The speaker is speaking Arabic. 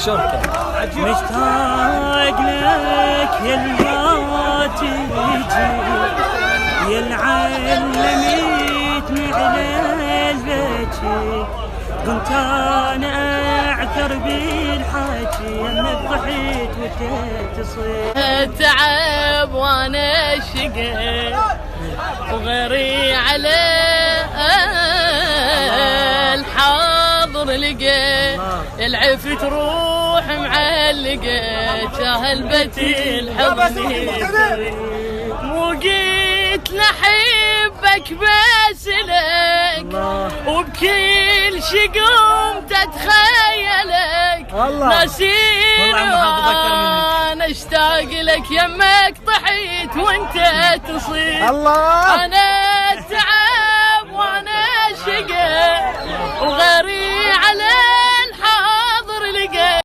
الشركة. مشتاق لك يا ما تجي يا العلميتني على البكي كنت انا اعثر بالحكي يمك ضحيت وتتصل تعب وانا شقيت وغيري على الحاضر لقيت العف تروح معلقة شاهل بيتي الحضني مو قلت لحبك بس لك وبكل شي قمت اتخيلك نسير وانا اشتاق لك يمك طحيت وانت تصير انا تعب وانا شقى وغيري على